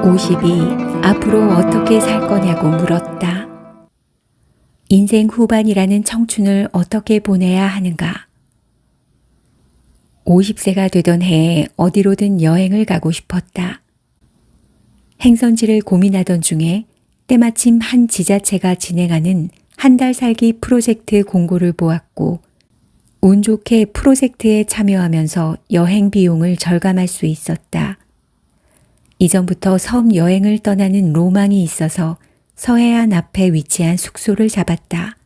50이 앞으로 어떻게 살 거냐고 물었다. 인생 후반이라는 청춘을 어떻게 보내야 하는가? 50세가 되던 해에 어디로든 여행을 가고 싶었다. 행선지를 고민하던 중에 때마침 한 지자체가 진행하는 한 달 살기 프로젝트 공고를 보았고 운 좋게 프로젝트에 참여하면서 여행 비용을 절감할 수 있었다. 이전부터 섬 여행을 떠나는 로망이 있어서 서해안 앞에 위치한 숙소를 잡았다.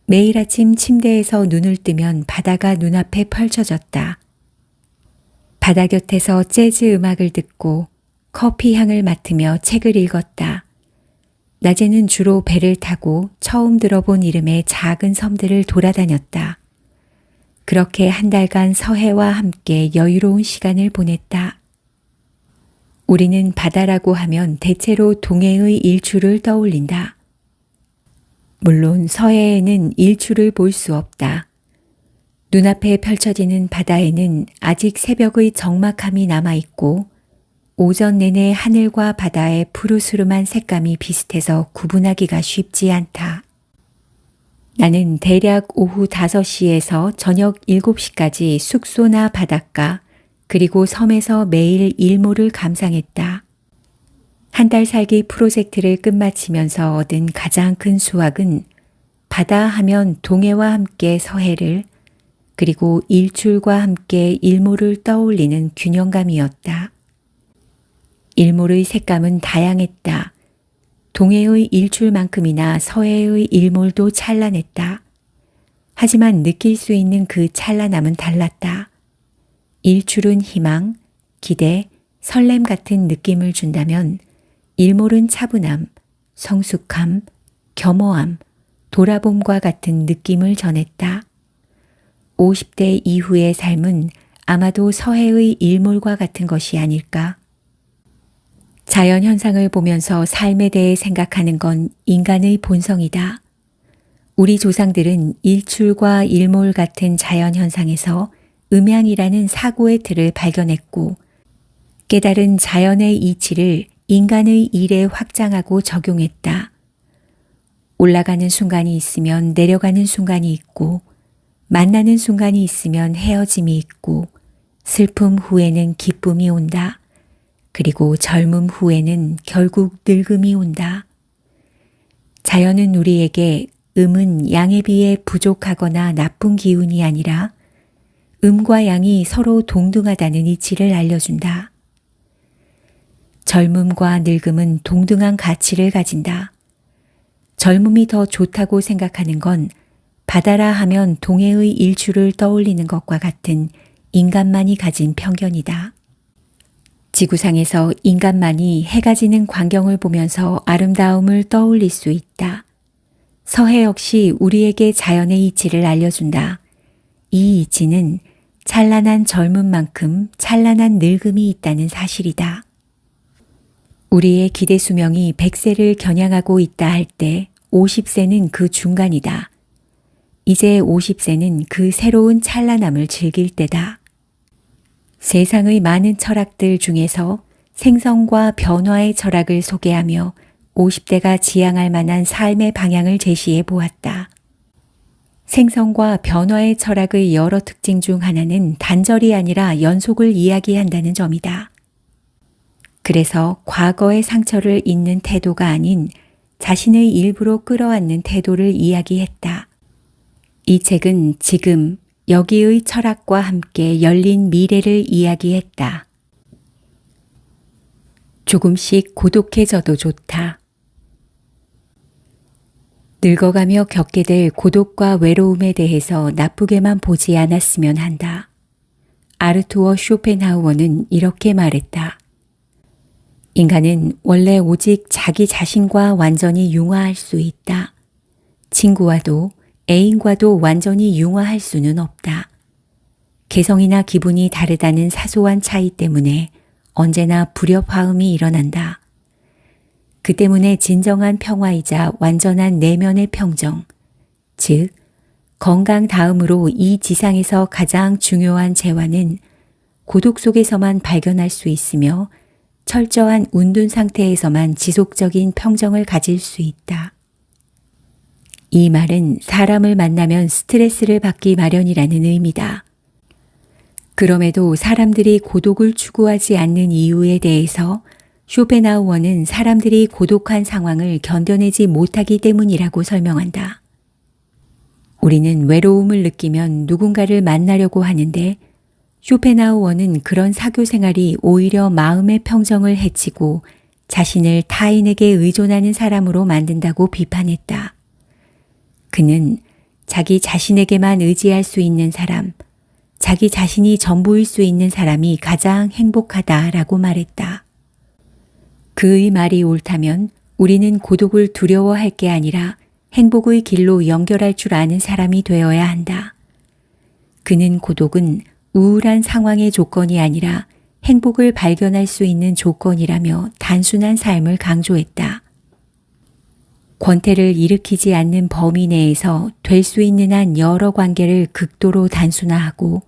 매일 아침 침대에서 눈을 뜨면 바다가 눈앞에 펼쳐졌다. 바다 곁에서 재즈 음악을 듣고 커피 향을 맡으며 책을 읽었다. 낮에는 주로 배를 타고 처음 들어본 이름의 작은 섬들을 돌아다녔다. 그렇게 한 달간 서해와 함께 여유로운 시간을 보냈다. 우리는 바다라고 하면 대체로 동해의 일출을 떠올린다. 물론 서해에는 일출을 볼 수 없다. 눈앞에 펼쳐지는 바다에는 아직 새벽의 적막함이 남아있고 오전 내내 하늘과 바다의 푸르스름한 색감이 비슷해서 구분하기가 쉽지 않다. 나는 대략 오후 5시에서 저녁 7시까지 숙소나 바닷가 그리고 섬에서 매일 일몰을 감상했다. 한 달 살기 프로젝트를 끝마치면서 얻은 가장 큰 수확은 바다 하면 동해와 함께 서해를 그리고 일출과 함께 일몰을 떠올리는 균형감이었다. 일몰의 색감은 다양했다. 동해의 일출만큼이나 서해의 일몰도 찬란했다. 하지만 느낄 수 있는 그 찬란함은 달랐다. 일출은 희망, 기대, 설렘 같은 느낌을 준다면 일몰은 차분함, 성숙함, 겸허함, 돌아봄과 같은 느낌을 전했다. 50대 이후의 삶은 아마도 서해의 일몰과 같은 것이 아닐까. 자연 현상을 보면서 삶에 대해 생각하는 건 인간의 본성이다. 우리 조상들은 일출과 일몰 같은 자연 현상에서 음양이라는 사고의 틀을 발견했고 깨달은 자연의 이치를 인간의 일에 확장하고 적용했다. 올라가는 순간이 있으면 내려가는 순간이 있고 만나는 순간이 있으면 헤어짐이 있고 슬픔 후에는 기쁨이 온다. 그리고 젊음 후에는 결국 늙음이 온다. 자연은 우리에게 음은 양에 비해 부족하거나 나쁜 기운이 아니라 음과 양이 서로 동등하다는 이치를 알려준다. 젊음과 늙음은 동등한 가치를 가진다. 젊음이 더 좋다고 생각하는 건 바다라 하면 동해의 일출을 떠올리는 것과 같은 인간만이 가진 편견이다. 지구상에서 인간만이 해가 지는 광경을 보면서 아름다움을 떠올릴 수 있다. 서해 역시 우리에게 자연의 이치를 알려준다. 이 이치는 찬란한 젊음만큼 찬란한 늙음이 있다는 사실이다. 우리의 기대 수명이 100세를 겨냥하고 있다 할 때 50세는 그 중간이다. 이제 50세는 그 새로운 찬란함을 즐길 때다. 세상의 많은 철학들 중에서 생성과 변화의 철학을 소개하며 50대가 지향할 만한 삶의 방향을 제시해 보았다. 생성과 변화의 철학의 여러 특징 중 하나는 단절이 아니라 연속을 이야기한다는 점이다. 그래서 과거의 상처를 잇는 태도가 아닌 자신의 일부로 끌어안는 태도를 이야기했다. 이 책은 지금 여기의 철학과 함께 열린 미래를 이야기했다. 조금씩 고독해져도 좋다. 늙어가며 겪게 될 고독과 외로움에 대해서 나쁘게만 보지 않았으면 한다. 아르투어 쇼펜하우어는 이렇게 말했다. 인간은 원래 오직 자기 자신과 완전히 융화할 수 있다. 친구와도 애인과도 완전히 융화할 수는 없다. 개성이나 기분이 다르다는 사소한 차이 때문에 언제나 불협화음이 일어난다. 그 때문에 진정한 평화이자 완전한 내면의 평정, 즉 건강 다음으로 이 지상에서 가장 중요한 재화는 고독 속에서만 발견할 수 있으며 철저한 운둔 상태에서만 지속적인 평정을 가질 수 있다. 이 말은 사람을 만나면 스트레스를 받기 마련이라는 의미다. 그럼에도 사람들이 고독을 추구하지 않는 이유에 대해서 쇼펜하우어는 사람들이 고독한 상황을 견뎌내지 못하기 때문이라고 설명한다. 우리는 외로움을 느끼면 누군가를 만나려고 하는데 쇼펜하우어는 그런 사교 생활이 오히려 마음의 평정을 해치고 자신을 타인에게 의존하는 사람으로 만든다고 비판했다. 그는 자기 자신에게만 의지할 수 있는 사람, 자기 자신이 전부일 수 있는 사람이 가장 행복하다라고 말했다. 그의 말이 옳다면 우리는 고독을 두려워할 게 아니라 행복의 길로 연결할 줄 아는 사람이 되어야 한다. 그는 고독은 우울한 상황의 조건이 아니라 행복을 발견할 수 있는 조건이라며 단순한 삶을 강조했다. 권태를 일으키지 않는 범위 내에서 될 수 있는 한 여러 관계를 극도로 단순화하고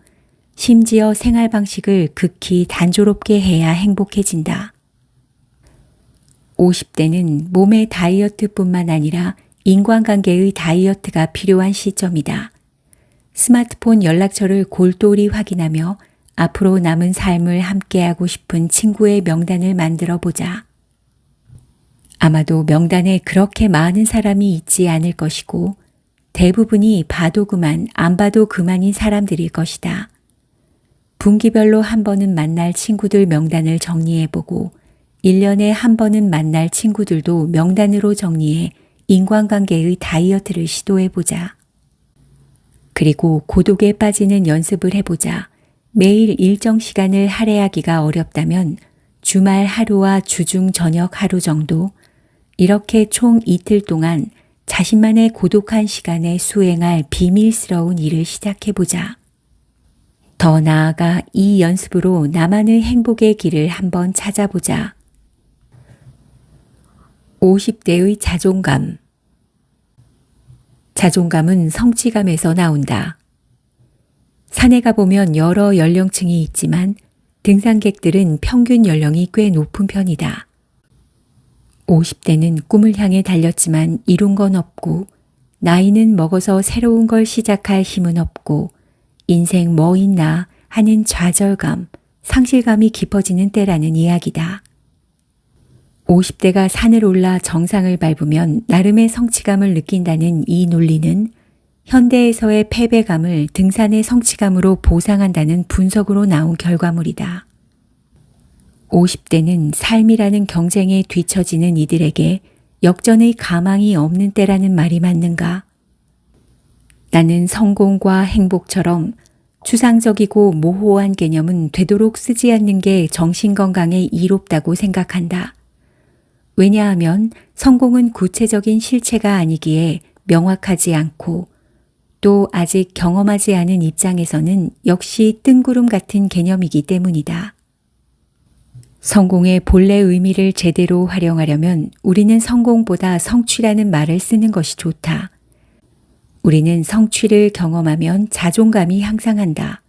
심지어 생활 방식을 극히 단조롭게 해야 행복해진다. 50대는 몸의 다이어트뿐만 아니라 인간관계의 다이어트가 필요한 시점이다. 스마트폰 연락처를 골똘히 확인하며 앞으로 남은 삶을 함께하고 싶은 친구의 명단을 만들어 보자. 아마도 명단에 그렇게 많은 사람이 있지 않을 것이고 대부분이 봐도 그만 안 봐도 그만인 사람들일 것이다. 분기별로 한 번은 만날 친구들 명단을 정리해보고 1년에 한 번은 만날 친구들도 명단으로 정리해 인간관계의 다이어트를 시도해보자. 그리고 고독에 빠지는 연습을 해보자. 매일 일정 시간을 할애하기가 어렵다면 주말 하루와 주중 저녁 하루 정도 이렇게 총 이틀 동안 자신만의 고독한 시간에 수행할 비밀스러운 일을 시작해보자. 더 나아가 이 연습으로 나만의 행복의 길을 한번 찾아보자. 50대의 자존감. 자존감은 성취감에서 나온다. 산에 가보면 여러 연령층이 있지만 등산객들은 평균 연령이 꽤 높은 편이다. 50대는 꿈을 향해 달렸지만 이룬 건 없고 나이는 먹어서 새로운 걸 시작할 힘은 없고 인생 뭐 있나 하는 좌절감, 상실감이 깊어지는 때라는 이야기다. 50대가 산을 올라 정상을 밟으면 나름의 성취감을 느낀다는 이 논리는 현대에서의 패배감을 등산의 성취감으로 보상한다는 분석으로 나온 결과물이다. 50대는 삶이라는 경쟁에 뒤처지는 이들에게 역전의 가망이 없는 때라는 말이 맞는가? 나는 성공과 행복처럼 추상적이고 모호한 개념은 되도록 쓰지 않는 게 정신건강에 이롭다고 생각한다. 왜냐하면 성공은 구체적인 실체가 아니기에 명확하지 않고 또 아직 경험하지 않은 입장에서는 역시 뜬구름 같은 개념이기 때문이다. 성공의 본래 의미를 제대로 활용하려면 우리는 성공보다 성취라는 말을 쓰는 것이 좋다. 우리는 성취를 경험하면 자존감이 향상한다.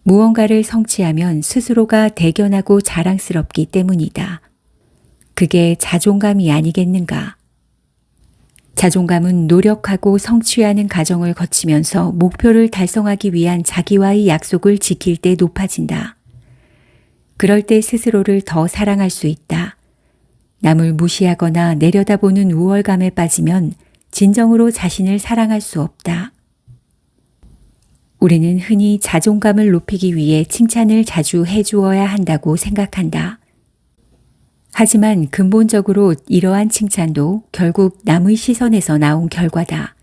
무언가를 성취하면 스스로가 대견하고 자랑스럽기 때문이다. 그게 자존감이 아니겠는가? 자존감은 노력하고 성취하는 과정을 거치면서 목표를 달성하기 위한 자기와의 약속을 지킬 때 높아진다. 그럴 때 스스로를 더 사랑할 수 있다. 남을 무시하거나 내려다보는 우월감에 빠지면 진정으로 자신을 사랑할 수 없다. 우리는 흔히 자존감을 높이기 위해 칭찬을 자주 해주어야 한다고 생각한다. 하지만 근본적으로 이러한 칭찬도 결국 남의 시선에서 나온 결과다.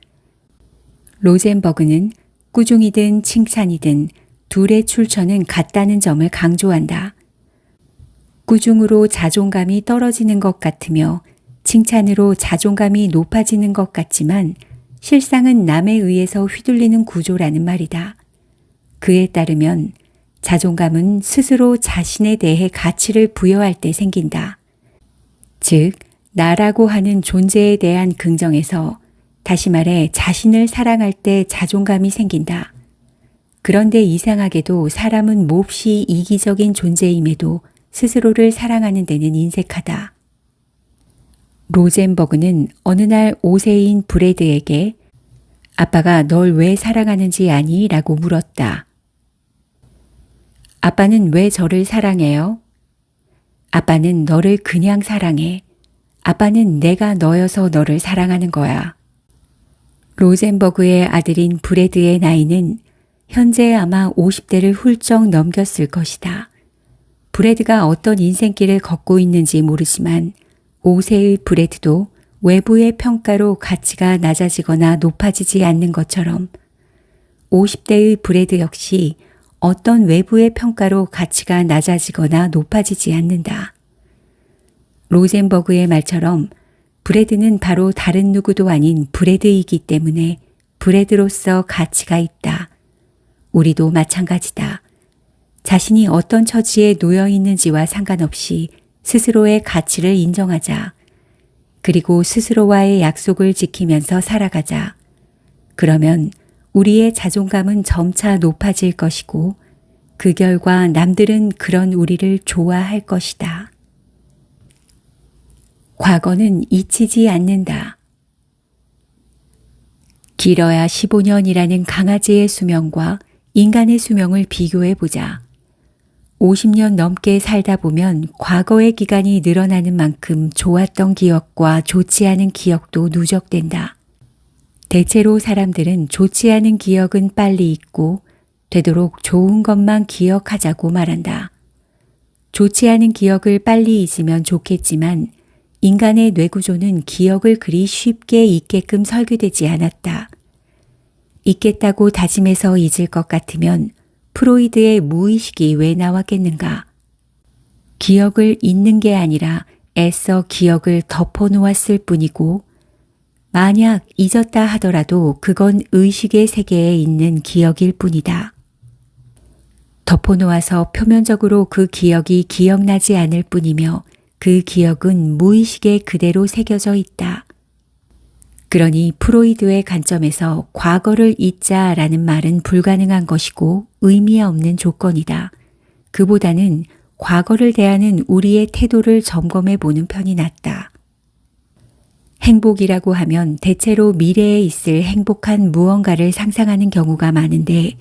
로젠버그는 꾸중이든 칭찬이든 둘의 출처는 같다는 점을 강조한다. 꾸중으로 자존감이 떨어지는 것 같으며 칭찬으로 자존감이 높아지는 것 같지만 실상은 남에 의해서 휘둘리는 구조라는 말이다. 그에 따르면 자존감은 스스로 자신에 대해 가치를 부여할 때 생긴다. 즉, 나라고 하는 존재에 대한 긍정에서 다시 말해 자신을 사랑할 때 자존감이 생긴다. 그런데 이상하게도 사람은 몹시 이기적인 존재임에도 스스로를 사랑하는 데는 인색하다. 로젠버그는 어느 날 5세인 브래드에게 아빠가 널 왜 사랑하는지 아니? 라고 물었다. 아빠는 왜 저를 사랑해요? 아빠는 너를 그냥 사랑해. 아빠는 내가 너여서 너를 사랑하는 거야. 로젠버그의 아들인 브래드의 나이는 현재 아마 50대를 훌쩍 넘겼을 것이다. 브래드가 어떤 인생길을 걷고 있는지 모르지만 5세의 브래드도 외부의 평가로 가치가 낮아지거나 높아지지 않는 것처럼 50대의 브래드 역시 어떤 외부의 평가로 가치가 낮아지거나 높아지지 않는다. 로젠버그의 말처럼 브래드는 바로 다른 누구도 아닌 브래드이기 때문에 브래드로서 가치가 있다. 우리도 마찬가지다. 자신이 어떤 처지에 놓여 있는지와 상관없이 스스로의 가치를 인정하자. 그리고 스스로와의 약속을 지키면서 살아가자. 그러면 우리의 자존감은 점차 높아질 것이고 그 결과 남들은 그런 우리를 좋아할 것이다. 과거는 잊히지 않는다. 길어야 15년이라는 강아지의 수명과 인간의 수명을 비교해 보자. 50년 넘게 살다 보면 과거의 기간이 늘어나는 만큼 좋았던 기억과 좋지 않은 기억도 누적된다. 대체로 사람들은 좋지 않은 기억은 빨리 잊고 되도록 좋은 것만 기억하자고 말한다. 좋지 않은 기억을 빨리 잊으면 좋겠지만 인간의 뇌구조는 기억을 그리 쉽게 잊게끔 설계되지 않았다. 잊겠다고 다짐해서 잊을 것 같으면 프로이드의 무의식이 왜 나왔겠는가? 기억을 잊는 게 아니라 애써 기억을 덮어놓았을 뿐이고 만약 잊었다 하더라도 그건 의식의 세계에 있는 기억일 뿐이다. 덮어놓아서 표면적으로 그 기억이 기억나지 않을 뿐이며 그 기억은 무의식에 그대로 새겨져 있다. 그러니 프로이드의 관점에서 과거를 잊자라는 말은 불가능한 것이고 의미 없는 조건이다. 그보다는 과거를 대하는 우리의 태도를 점검해 보는 편이 낫다. 행복이라고 하면 대체로 미래에 있을 행복한 무언가를 상상하는 경우가 많은데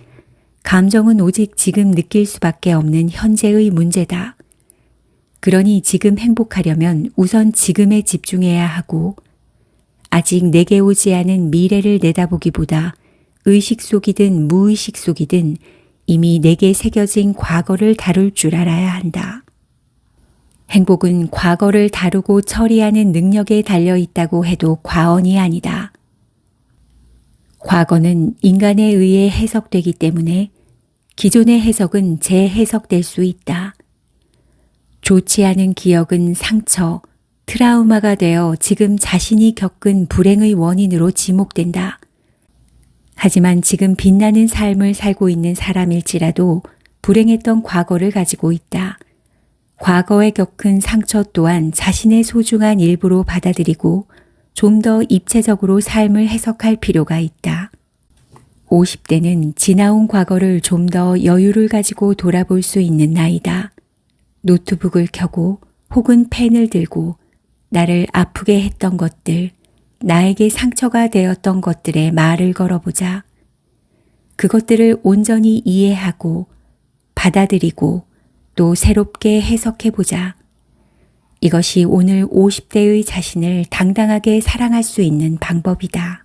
감정은 오직 지금 느낄 수밖에 없는 현재의 문제다. 그러니 지금 행복하려면 우선 지금에 집중해야 하고 아직 내게 오지 않은 미래를 내다보기보다 의식 속이든 무의식 속이든 이미 내게 새겨진 과거를 다룰 줄 알아야 한다. 행복은 과거를 다루고 처리하는 능력에 달려 있다고 해도 과언이 아니다. 과거는 인간에 의해 해석되기 때문에 기존의 해석은 재해석될 수 있다. 좋지 않은 기억은 상처, 트라우마가 되어 지금 자신이 겪은 불행의 원인으로 지목된다. 하지만 지금 빛나는 삶을 살고 있는 사람일지라도 불행했던 과거를 가지고 있다. 과거에 겪은 상처 또한 자신의 소중한 일부로 받아들이고 좀 더 입체적으로 삶을 해석할 필요가 있다. 50대는 지나온 과거를 좀 더 여유를 가지고 돌아볼 수 있는 나이다. 노트북을 켜고 혹은 펜을 들고 나를 아프게 했던 것들, 나에게 상처가 되었던 것들에 말을 걸어보자. 그것들을 온전히 이해하고 받아들이고 또 새롭게 해석해보자. 이것이 오늘 50대의 자신을 당당하게 사랑할 수 있는 방법이다.